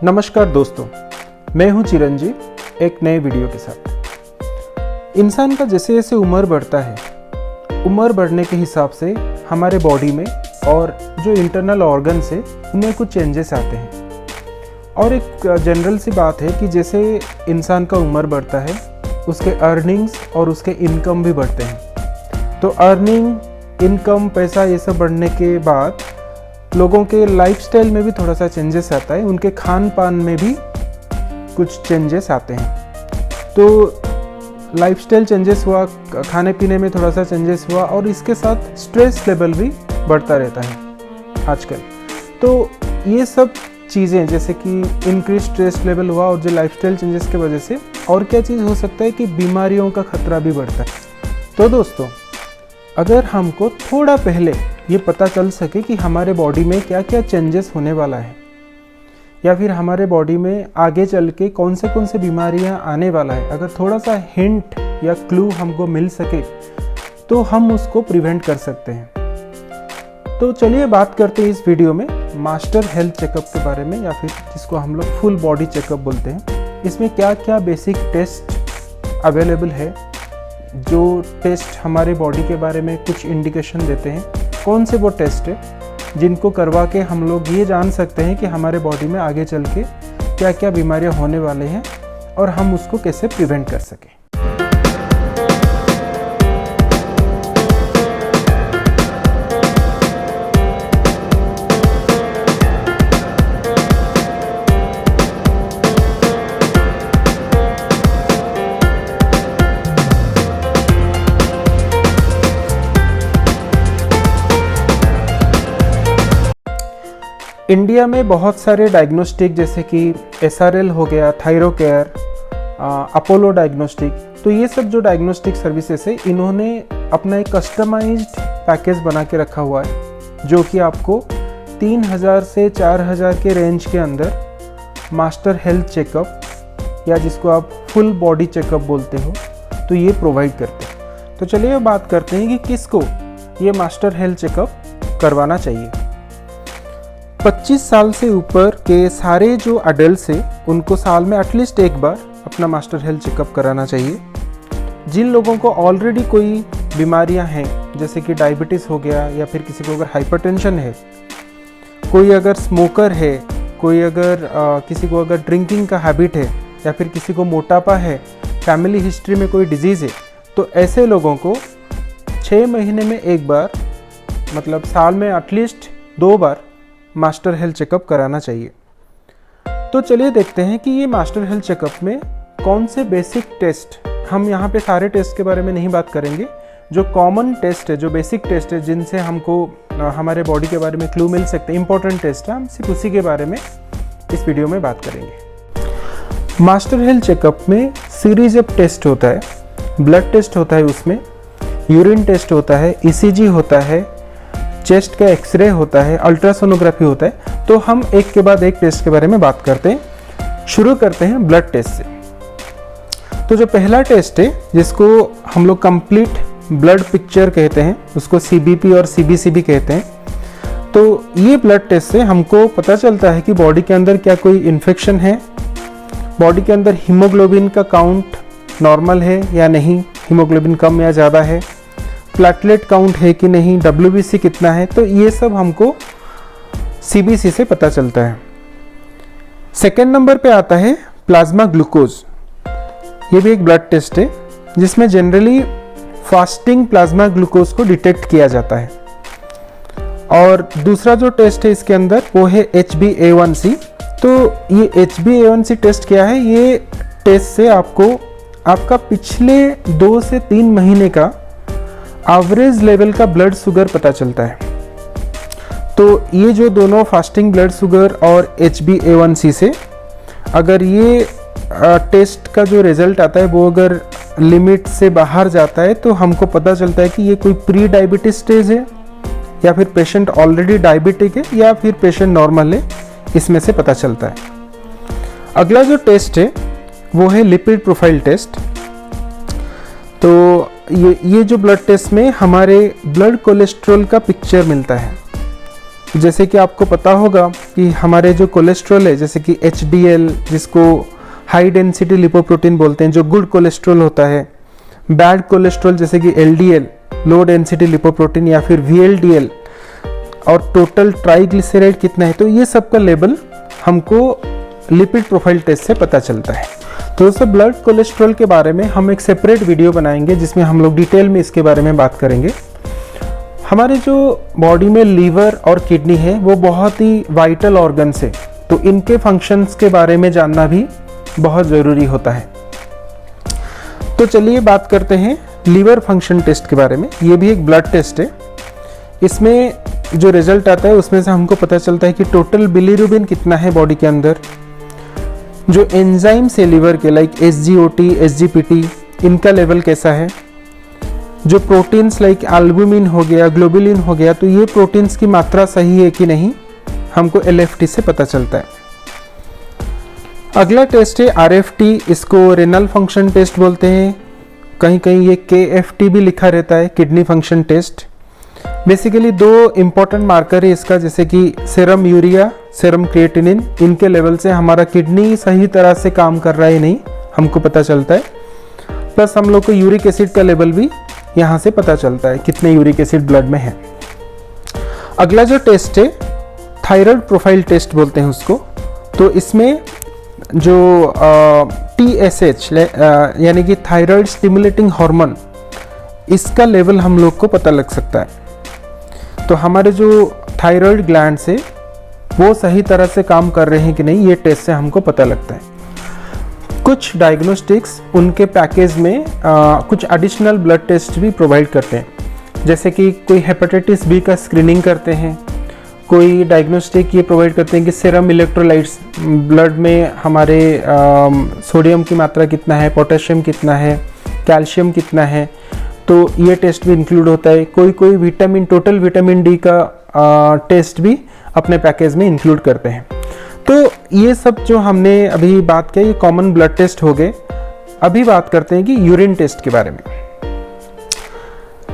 नमस्कार दोस्तों, मैं हूं चिरंजीव एक नए वीडियो के साथ। इंसान का जैसे जैसे उम्र बढ़ता है, उम्र बढ़ने के हिसाब से हमारे बॉडी में और जो इंटरनल ऑर्गन्स है उनमें कुछ चेंजेस आते हैं। और एक जनरल सी बात है कि जैसे इंसान का उम्र बढ़ता है उसके अर्निंग्स और उसके इनकम भी बढ़ते हैं। तो अर्निंग, इनकम, पैसा ये सब बढ़ने के बाद लोगों के लाइफस्टाइल में भी थोड़ा सा चेंजेस आता है, उनके खान पान में भी कुछ चेंजेस आते हैं। तो लाइफस्टाइल चेंजेस हुआ, खाने पीने में थोड़ा सा चेंजेस हुआ और इसके साथ स्ट्रेस लेवल भी बढ़ता रहता है आजकल। तो ये सब चीज़ें जैसे कि इंक्रीज स्ट्रेस लेवल हुआ और जो लाइफस्टाइल चेंजेस की वजह से और क्या चीज़ हो सकता है कि बीमारियों का खतरा भी बढ़ता है। तो दोस्तों, अगर हमको थोड़ा पहले ये पता चल सके कि हमारे बॉडी में क्या क्या चेंजेस होने वाला है या फिर हमारे बॉडी में आगे चल के कौन से बीमारियां आने वाला है, अगर थोड़ा सा हिंट या क्लू हमको मिल सके तो हम उसको प्रिवेंट कर सकते हैं। तो चलिए बात करते हैं इस वीडियो में मास्टर हेल्थ चेकअप के बारे में, या फिर जिसको हम लोग फुल बॉडी चेकअप बोलते हैं। इसमें क्या क्या बेसिक टेस्ट अवेलेबल है, जो टेस्ट हमारे बॉडी के बारे में कुछ इंडिकेशन देते हैं, कौन से वो टेस्ट है जिनको करवा के हम लोग ये जान सकते हैं कि हमारे बॉडी में आगे चल के क्या क्या बीमारियां होने वाले हैं और हम उसको कैसे प्रिवेंट कर सकें। इंडिया में बहुत सारे डायग्नोस्टिक जैसे कि SRL हो गया, थायरोकेयर, अपोलो डायग्नोस्टिक, तो ये सब जो डायग्नोस्टिक सर्विसेज है इन्होंने अपना एक कस्टमाइज्ड पैकेज बना के रखा हुआ है, जो कि आपको 3000 से 4000 के रेंज के अंदर मास्टर हेल्थ चेकअप या जिसको आप फुल बॉडी चेकअप बोलते हो, तो ये प्रोवाइड करते हैं। तो चलिए बात करते हैं कि किसको ये मास्टर हेल्थ चेकअप करवाना चाहिए। 25 साल से ऊपर के सारे जो अडल्ट हैं उनको साल में एटलीस्ट एक बार अपना मास्टर हेल्थ चेकअप कराना चाहिए। जिन लोगों को ऑलरेडी कोई बीमारियां हैं जैसे कि डायबिटीज़ हो गया, या फिर किसी को अगर हाइपरटेंशन है, कोई अगर स्मोकर है, कोई अगर किसी को अगर ड्रिंकिंग का हैबिट है, या फिर किसी को मोटापा है, फैमिली हिस्ट्री में कोई डिजीज़ है, तो ऐसे लोगों को 6 महीने में एक बार, मतलब साल में एटलीस्ट 2 बार मास्टर हेल्थ चेकअप कराना चाहिए। तो चलिए देखते हैं कि ये मास्टर हेल्थ चेकअप में कौन से बेसिक टेस्ट, हम यहाँ पे सारे टेस्ट के बारे में नहीं बात करेंगे, जो कॉमन टेस्ट है, जो बेसिक टेस्ट है, जिनसे हमको हमारे बॉडी के बारे में क्लू मिल सकते हैं, इंपॉर्टेंट टेस्ट है, हम सिर्फ उसी के बारे में इस वीडियो में बात करेंगे। मास्टर हेल्थ चेकअप में सीरीज ऑफ टेस्ट होता है, ब्लड टेस्ट होता है, उसमें यूरिन टेस्ट होता है, ECG होता है, चेस्ट का एक्सरे होता है, अल्ट्रासोनोग्राफी होता है। तो हम एक के बाद एक टेस्ट के बारे में बात करते हैं। शुरू करते हैं ब्लड टेस्ट से। तो जो पहला टेस्ट है जिसको हम लोग कंप्लीट ब्लड पिक्चर कहते हैं, उसको CBP और CBC भी कहते हैं। तो ये ब्लड टेस्ट से हमको पता चलता है कि बॉडी के अंदर क्या कोई इन्फेक्शन है, बॉडी के अंदर हीमोग्लोबिन का काउंट नॉर्मल है या नहीं, हीमोग्लोबिन कम या ज़्यादा है, प्लेटलेट काउंट है कि नहीं, WBC कितना है, तो ये सब हमको CBC से पता चलता है। सेकेंड नंबर पे आता है प्लाज्मा ग्लूकोज। ये भी एक ब्लड टेस्ट है जिसमें जनरली फास्टिंग प्लाज्मा ग्लूकोज को डिटेक्ट किया जाता है। और दूसरा जो टेस्ट है इसके अंदर वो है HbA1c। तो ये HbA1c टेस्ट क्या है, ये टेस्ट से आपको आपका पिछले 2 से 3 महीने का एवरेज लेवल का ब्लड शुगर पता चलता है। तो ये जो दोनों फास्टिंग ब्लड शुगर और HbA1c से अगर ये टेस्ट का जो रिजल्ट आता है वो अगर लिमिट से बाहर जाता है तो हमको पता चलता है कि ये कोई प्री डायबिटीज स्टेज है, या फिर पेशेंट ऑलरेडी डायबिटिक है, या फिर पेशेंट नॉर्मल है, इसमें से पता चलता है। अगला जो टेस्ट है वो है लिपिड प्रोफाइल टेस्ट। तो ये जो ब्लड टेस्ट में हमारे ब्लड कोलेस्ट्रॉल का पिक्चर मिलता है। जैसे कि आपको पता होगा कि हमारे जो कोलेस्ट्रॉल है, जैसे कि HDL, जिसको हाई डेंसिटी लिपोप्रोटीन बोलते हैं, जो गुड कोलेस्ट्रॉल होता है, बैड कोलेस्ट्रॉल जैसे कि LDL, लो डेंसिटी लिपोप्रोटीन, या फिर VLDL, और टोटल ट्राइग्लिसराइड कितना है, तो ये सब का लेवल हमको लिपिड प्रोफाइल टेस्ट से पता चलता है। तो दोस्तों, ब्लड कोलेस्ट्रॉल के बारे में हम एक सेपरेट वीडियो बनाएंगे जिसमें हम लोग डिटेल में इसके बारे में बात करेंगे। हमारे जो बॉडी में लीवर और किडनी है वो बहुत ही वाइटल ऑर्गन्स है, तो इनके फंक्शंस के बारे में जानना भी बहुत ज़रूरी होता है। तो चलिए बात करते हैं लीवर फंक्शन टेस्ट के बारे में। ये भी एक ब्लड टेस्ट है। इसमें जो रिजल्ट आता है उसमें से हमको पता चलता है कि टोटल बिलीरुबिन कितना है बॉडी के अंदर, जो एंजाइम्स है लीवर के लाइक SGOT, SGPT, इनका लेवल कैसा है, जो प्रोटीन्स लाइक एल्बुमिन हो गया, ग्लोबुलिन हो गया, तो ये प्रोटीन्स की मात्रा सही है कि नहीं, हमको LFT से पता चलता है। अगला टेस्ट है RFT, इसको रेनल फंक्शन टेस्ट बोलते हैं, कहीं कहीं ये KFT भी लिखा रहता है, kidney function test. Basically 2 important marker है इसका, जैसे कि सेरम यूरिया, सेरम क्रिएटिनिन, इनके लेवल से हमारा किडनी सही तरह से काम कर रहा है नहीं, हमको पता चलता है। प्लस हम लोग को यूरिक एसिड का लेवल भी यहाँ से पता चलता है, कितने यूरिक एसिड ब्लड में है। अगला जो टेस्ट है थायराइड प्रोफाइल टेस्ट बोलते हैं उसको। तो इसमें जो TSH यानी कि थायराइड स्टिमुलेटिंग हार्मोन, इसका लेवल हम लोग को पता लग सकता है। तो हमारे जो थायराइड ग्लैंड्स है वो सही तरह से काम कर रहे हैं कि नहीं, ये टेस्ट से हमको पता लगता है। कुछ डायग्नोस्टिक्स उनके पैकेज में कुछ एडिशनल ब्लड टेस्ट भी प्रोवाइड करते हैं, जैसे कि कोई हेपेटाइटिस B का स्क्रीनिंग करते हैं, कोई डायग्नोस्टिक ये प्रोवाइड करते हैं कि सेरम इलेक्ट्रोलाइट्स, ब्लड में हमारे सोडियम की मात्रा कितना है, पोटेशियम कितना है, कैल्शियम कितना है, तो ये टेस्ट भी इंक्लूड होता है। कोई विटामिन, टोटल विटामिन D का टेस्ट भी अपने पैकेज में इंक्लूड करते हैं। तो ये सब जो हमने अभी बात किया ये कॉमन ब्लड टेस्ट हो गए। अभी बात करते हैं कि यूरिन टेस्ट के बारे में।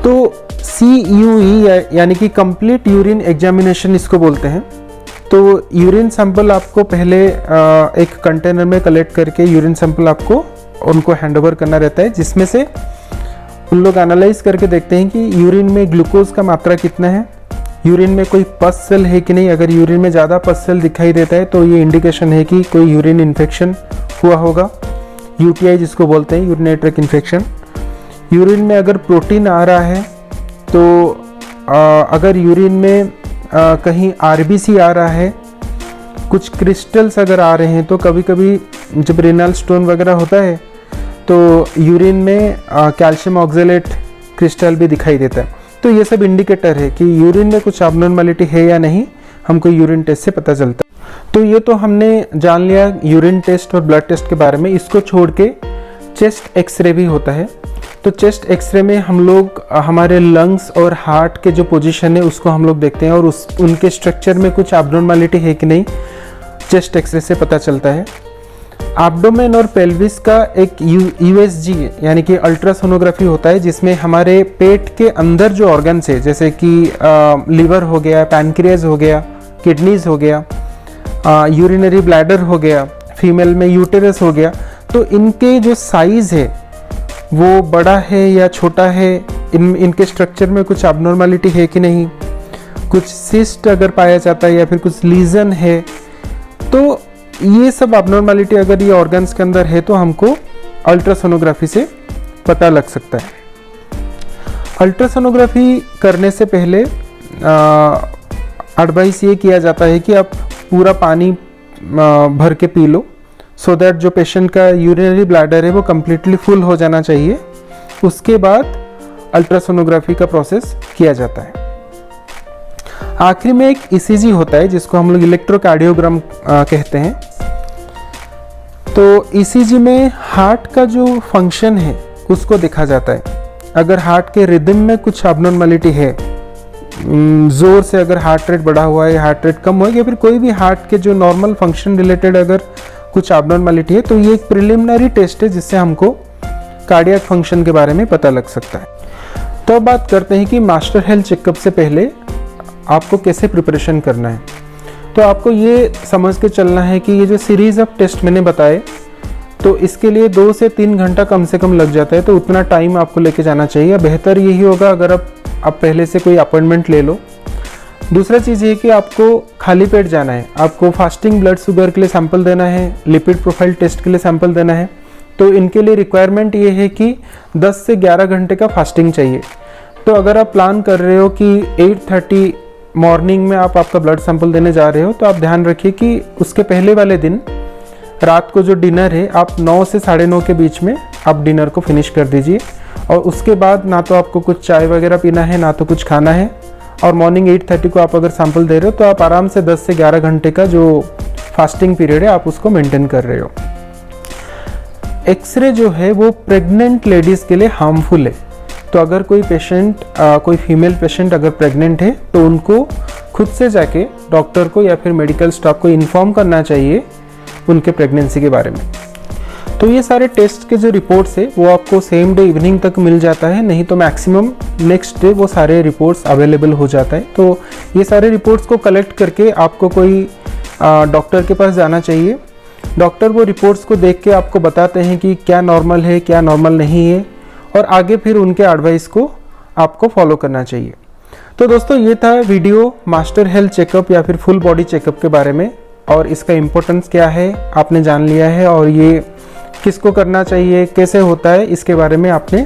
तो CUE यानी कि कंप्लीट यूरिन एग्जामिनेशन इसको बोलते हैं। तो यूरिन सैंपल आपको पहले एक कंटेनर में कलेक्ट करके यूरिन सैंपल आपको उनको हैंडओवर करना रहता है, जिसमें से उन लोग एनालाइज करके देखते हैं कि यूरिन में ग्लूकोज का मात्रा कितना है, यूरिन में कोई पस सेल है कि नहीं। अगर यूरिन में ज़्यादा पस सेल दिखाई देता है तो ये इंडिकेशन है कि कोई यूरिन इन्फेक्शन हुआ होगा, UTI जिसको बोलते हैं, यूरिनरी ट्रैक्ट इन्फेक्शन। यूरिन में अगर प्रोटीन आ रहा है तो अगर यूरिन में कहीं RBC आ रहा है, कुछ क्रिस्टल्स अगर आ रहे हैं, तो कभी कभी जब रेनल स्टोन वगैरह होता है तो यूरिन में कैल्शियम ऑक्जेलेट क्रिस्टल भी दिखाई देता है। तो ये सब इंडिकेटर है कि यूरिन में कुछ अबनॉर्मलिटी है या नहीं, हमको यूरिन टेस्ट से पता चलता है। तो ये तो हमने जान लिया यूरिन टेस्ट और ब्लड टेस्ट के बारे में। इसको छोड़ के चेस्ट एक्सरे भी होता है। तो चेस्ट एक्सरे में हम लोग हमारे लंग्स और हार्ट के जो पोजीशन है उसको हम लोग देखते हैं, और उनके स्ट्रक्चर में कुछ अबनॉर्मलिटी है कि नहीं, चेस्ट एक्सरे से पता चलता है। एब्डोमेन और पेल्विस का एक USG यानी कि अल्ट्रासोनोग्राफी होता है, जिसमें हमारे पेट के अंदर जो ऑर्गन्स है, जैसे कि लीवर हो गया, पैनक्रियाज हो गया, किडनीज हो गया, यूरिनरी ब्लैडर हो गया, फीमेल में यूटेरस हो गया, तो इनके जो साइज है वो बड़ा है या छोटा है, इनके स्ट्रक्चर में कुछ अबनॉर्मलिटी है कि नहीं, कुछ सिस्ट अगर पाया जाता है या फिर कुछ लीजन है, तो ये सब अबनॉर्मलिटी अगर ये ऑर्गन्स के अंदर है तो हमको अल्ट्रासोनोग्राफी से पता लग सकता है। अल्ट्रासोनोग्राफी करने से पहले एडवाइस ये किया जाता है कि आप पूरा पानी भर के पी लो, सो दैट जो पेशेंट का यूरिनरी ब्लैडर है वो कम्प्लीटली फुल हो जाना चाहिए। उसके बाद अल्ट्रासोनोग्राफी का प्रोसेस किया जाता है। आखिरी में एक ECG होता है जिसको हम लोग इलेक्ट्रोकार्डियोग्राम कहते हैं। तो ECG में हार्ट का जो फंक्शन है उसको देखा जाता है। अगर हार्ट के रिदम में कुछ अबनॉर्मलिटी है, ज़ोर से अगर हार्ट रेट बढ़ा हुआ है, हार्ट रेट कम हुआ है, या फिर कोई भी हार्ट के जो नॉर्मल फंक्शन रिलेटेड अगर कुछ अबनॉर्मलिटी है, तो ये एक प्रिलिमिनरी टेस्ट है जिससे हमको कार्डियक फंक्शन के बारे में पता लग सकता है। तो अब बात करते हैं कि मास्टर हेल्थ चेकअप से पहले आपको कैसे प्रिपरेशन करना है। तो आपको ये समझ के चलना है कि ये जो सीरीज़ ऑफ टेस्ट मैंने बताए, तो इसके लिए 2 से 3 घंटा कम से कम लग जाता है, तो उतना टाइम आपको लेके जाना चाहिए। बेहतर यही होगा अगर आप पहले से कोई अपॉइंटमेंट ले लो। दूसरा चीज़ ये कि आपको खाली पेट जाना है, आपको फास्टिंग ब्लड शुगर के लिए सैंपल देना है, लिपिड प्रोफाइल टेस्ट के लिए सैंपल देना है। तो इनके लिए रिक्वायरमेंट ये है कि 10 से 11 घंटे का फास्टिंग चाहिए। तो अगर आप प्लान कर रहे हो कि 8:30 मॉर्निंग में आप आपका ब्लड सैंपल देने जा रहे हो, तो आप ध्यान रखिए कि उसके पहले वाले दिन रात को जो डिनर है आप 9 से 9:30 के बीच में आप डिनर को फिनिश कर दीजिए। और उसके बाद ना तो आपको कुछ चाय वगैरह पीना है, ना तो कुछ खाना है। और मॉर्निंग 8:30 को आप अगर सैंपल दे रहे हो तो आप आराम से 10 से 11 घंटे का जो फास्टिंग पीरियड है आप उसको मेंटेन कर रहे हो। एक्सरे जो है वो प्रेग्नेंट लेडीज़ के लिए हार्मफुल है। तो अगर कोई पेशेंट, कोई फीमेल पेशेंट अगर प्रेग्नेंट है तो उनको खुद से जाके डॉक्टर को या फिर मेडिकल स्टाफ को इन्फॉर्म करना चाहिए उनके प्रेगनेंसी के बारे में। तो ये सारे टेस्ट के जो रिपोर्ट्स है वो आपको सेम डे इवनिंग तक मिल जाता है, नहीं तो मैक्सिमम नेक्स्ट डे वो सारे रिपोर्ट्स अवेलेबल हो जाता है। तो ये सारे रिपोर्ट्स को कलेक्ट करके आपको कोई डॉक्टर के पास जाना चाहिए। डॉक्टर वो रिपोर्ट्स को देख के आपको बताते हैं कि क्या नॉर्मल है, क्या नॉर्मल नहीं है, और आगे फिर उनके एडवाइस को आपको फॉलो करना चाहिए। तो दोस्तों ये था वीडियो मास्टर हेल्थ चेकअप या फिर फुल बॉडी चेकअप के बारे में, और इसका इम्पोर्टेंस क्या है आपने जान लिया है, और ये किसको करना चाहिए, कैसे होता है, इसके बारे में आपने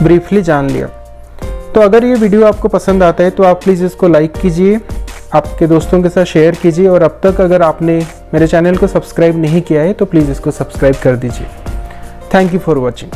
ब्रीफली जान लिया। तो अगर ये वीडियो आपको पसंद आता है तो आप प्लीज़ इसको लाइक कीजिए, आपके दोस्तों के साथ शेयर कीजिए, और अब तक अगर आपने मेरे चैनल को सब्सक्राइब नहीं किया है तो प्लीज़ इसको सब्सक्राइब कर दीजिए। Thank you for watching.